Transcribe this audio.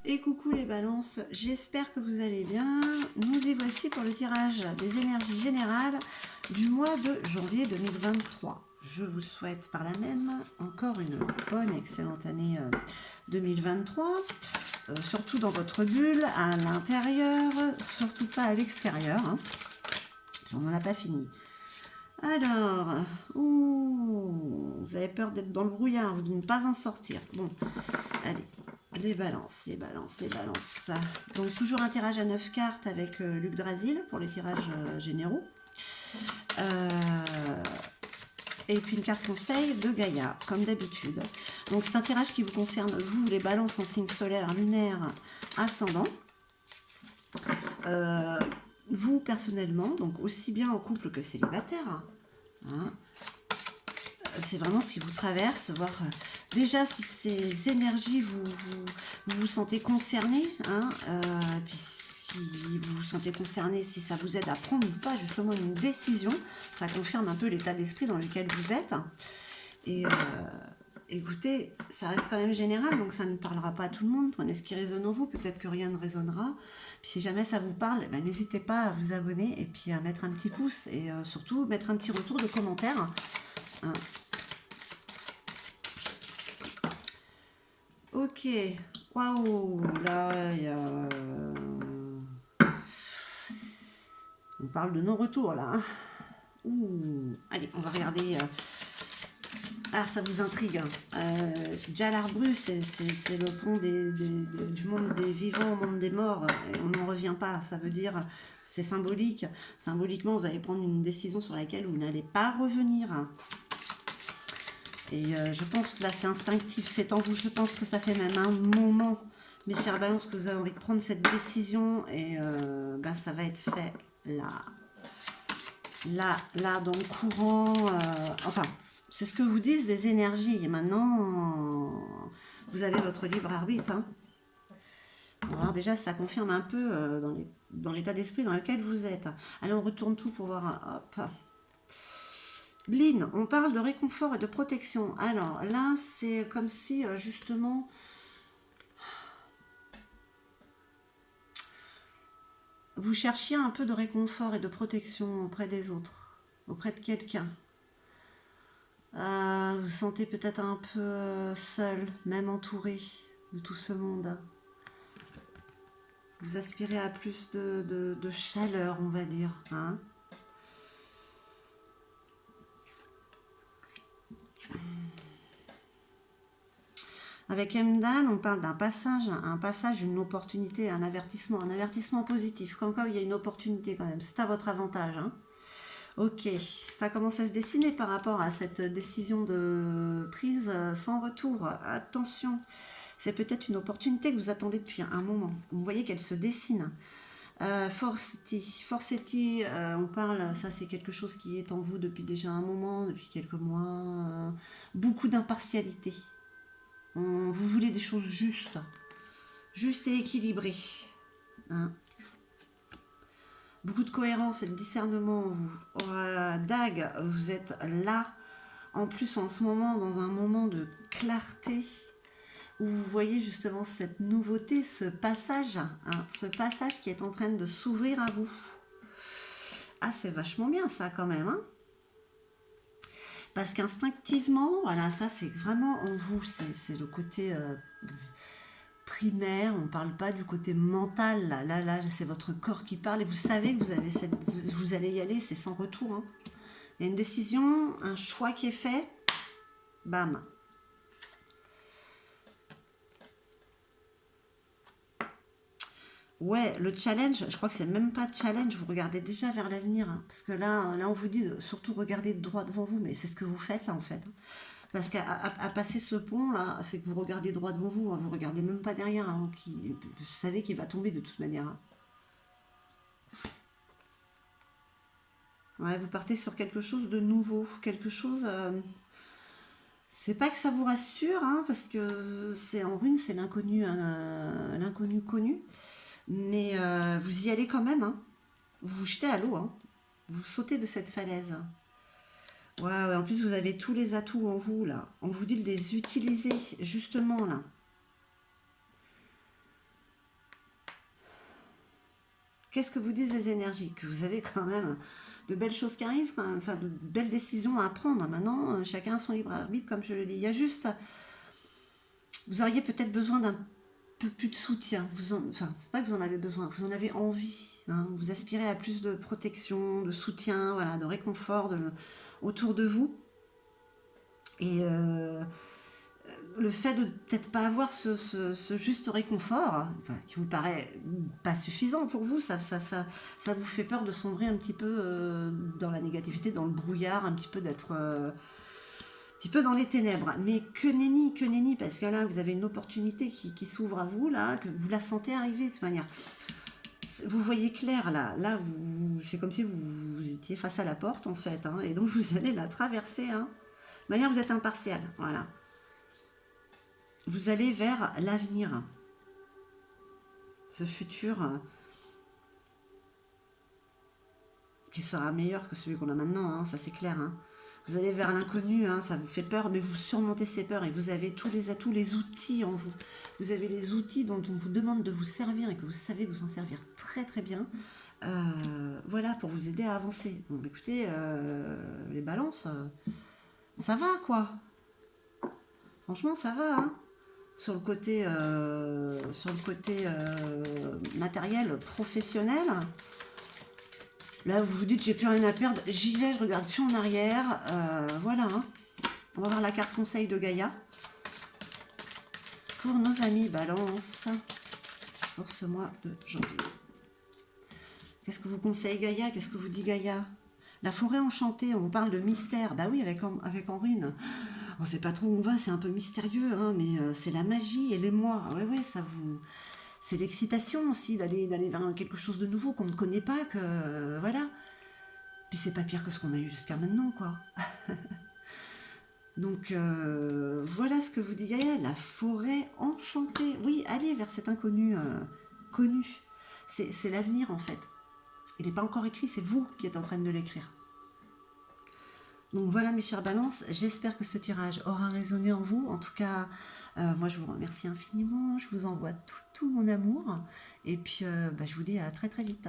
Et coucou les balances, j'espère que vous allez bien. Nous y voici pour le tirage des énergies générales du mois de janvier 2023. Je vous souhaite par là même encore une bonne, excellente année 2023. Surtout dans votre bulle, à l'intérieur, surtout pas à l'extérieur. Hein. On n'en a pas fini. Alors, vous avez peur d'être dans le brouillard ou de ne pas en sortir. Bon, allez. Les balances, les balances, les balances. Donc toujours un tirage à 9 cartes avec Luc Drasil pour les tirages généraux. Et puis une carte conseil de Gaïa, comme d'habitude. Donc c'est un tirage qui vous concerne, vous, les balances en signe solaire, lunaire, ascendant. Vous, personnellement, donc aussi bien en couple que célibataire. Hein, c'est vraiment ce qui vous traverse, voir déjà si ces énergies vous sentez concerné, hein, puis si vous vous sentez concerné, si ça vous aide à prendre ou pas justement une décision, ça confirme un peu l'état d'esprit dans lequel vous êtes. Et écoutez, ça reste quand même général, donc ça ne parlera pas à tout le monde, prenez ce qui résonne en vous, peut-être que rien ne résonnera, puis si jamais ça vous parle, ben, n'hésitez pas à vous abonner et puis à mettre un petit pouce et surtout mettre un petit retour de commentaire. Hein. Ok, waouh, là, il y a... On parle de non-retour, là. Hein. Allez, on va regarder... Ah, ça vous intrigue. Djalarbru, c'est le pont du monde des vivants au monde des morts. Et on n'en revient pas, ça veut dire... C'est symbolique. Symboliquement, vous allez prendre une décision sur laquelle vous n'allez pas revenir. Et je pense que là, c'est instinctif, c'est en vous. Je pense que ça fait même un moment, mes chers balances, que vous avez envie de prendre cette décision. Et bah, ça va être fait là, dans le courant. Enfin, c'est ce que vous disent des énergies. Et maintenant, vous avez votre libre arbitre. Hein. On va voir déjà si ça confirme un peu dans l'état d'esprit dans lequel vous êtes. Allez, on retourne tout pour voir. Hop. Lynn, on parle de réconfort et de protection. Alors là, c'est comme si justement vous cherchiez un peu de réconfort et de protection auprès des autres, auprès de quelqu'un. Vous vous sentez peut-être un peu seul, même entouré de tout ce monde. Vous aspirez à plus de chaleur, on va dire. Hein. Avec Emdal, on parle d'un passage, une opportunité, un avertissement positif. Comme quoi, il y a une opportunité quand même. C'est à votre avantage. Hein. Ok, ça commence à se dessiner par rapport à cette décision de prise sans retour. Attention, c'est peut-être une opportunité que vous attendez depuis un moment. Vous voyez qu'elle se dessine. Forsetti, on parle, ça c'est quelque chose qui est en vous depuis déjà un moment, depuis quelques mois. Beaucoup d'impartialité. Vous voulez des choses justes et équilibrées. Hein. Beaucoup de cohérence et de discernement en vous. Dag, vous êtes là, en plus en ce moment, dans un moment de clarté, où vous voyez justement cette nouveauté, ce passage qui est en train de s'ouvrir à vous. Ah, c'est vachement bien ça quand même, hein. Parce qu'instinctivement, voilà, ça c'est vraiment en vous, c'est le côté primaire, on ne parle pas du côté mental, là c'est votre corps qui parle et vous savez que vous allez y aller, c'est sans retour. Hein. Il y a une décision, un choix qui est fait, bam. Ouais, le challenge, je crois que c'est même pas challenge, vous regardez déjà vers l'avenir, hein, parce que là on vous dit de surtout regarder droit devant vous, mais c'est ce que vous faites là en fait. Hein. Parce qu'à passer ce pont là, c'est que vous regardez droit devant vous, hein, vous regardez même pas derrière, hein, vous savez qu'il va tomber de toute manière. Hein. Ouais, vous partez sur quelque chose de nouveau, quelque chose... c'est pas que ça vous rassure, hein, parce que c'est en rune, c'est l'inconnu connu, mais vous y allez quand même, hein. Vous vous jetez à l'eau, hein. Vous sautez de cette falaise. Ouais, en plus vous avez tous les atouts en vous, là. On vous dit de les utiliser, justement, là. qu'est-ce que vous disent les énergies? Que vous avez quand même de belles choses qui arrivent, quand même, enfin de belles décisions à prendre. Maintenant, chacun a son libre arbitre, comme je le dis. Il y a juste, vous auriez peut-être besoin d'un peu plus de soutien. Enfin, c'est pas que vous en avez besoin, vous en avez envie. Hein. Vous aspirez à plus de protection, de soutien, voilà, de réconfort autour de vous. Et le fait de peut-être pas avoir ce juste réconfort, enfin, qui vous paraît pas suffisant pour vous, ça vous fait peur de sombrer un petit peu dans la négativité, dans le brouillard, un petit peu d'être un petit peu dans les ténèbres. Mais que nenni, parce que là, vous avez une opportunité qui s'ouvre à vous, là, que vous la sentez arriver de cette manière. Vous voyez clair, là c'est comme si vous étiez face à la porte, en fait, hein, et donc vous allez la traverser, hein. De manière, vous êtes impartial, voilà. Vous allez vers l'avenir, ce futur qui sera meilleur que celui qu'on a maintenant, hein, ça c'est clair. Hein. Vous allez vers l'inconnu, hein, ça vous fait peur, mais vous surmontez ces peurs et vous avez tous les atouts, les outils en vous. Vous avez les outils dont on vous demande de vous servir et que vous savez vous en servir très très bien. Voilà, pour vous aider à avancer. Bon, écoutez, les balances, ça va quoi. Franchement, ça va, hein. Sur le côté matériel, professionnel, là vous vous dites j'ai plus rien à perdre, j'y vais, je regarde plus en arrière, voilà, hein. On va voir la carte conseil de Gaïa pour nos amis Balance pour ce mois de janvier. Qu'est-ce que vous conseille Gaïa? Qu'est-ce que vous dit Gaïa? La forêt enchantée, on vous parle de mystère, bah oui, avec Ambrine. On sait pas trop où on va, c'est un peu mystérieux, hein, mais c'est la magie et l'émoi. Ouais, ça vous... C'est l'excitation aussi d'aller vers quelque chose de nouveau qu'on ne connaît pas, que... voilà. Puis c'est pas pire que ce qu'on a eu jusqu'à maintenant, quoi. Donc, voilà ce que vous dit Gaïa, la forêt enchantée. Oui, allez vers cet inconnu connu. C'est l'avenir, en fait. Il n'est pas encore écrit, c'est vous qui êtes en train de l'écrire. Donc voilà mes chers balances, j'espère que ce tirage aura résonné en vous. En tout cas, moi je vous remercie infiniment, je vous envoie tout mon amour. Et puis je vous dis à très très vite.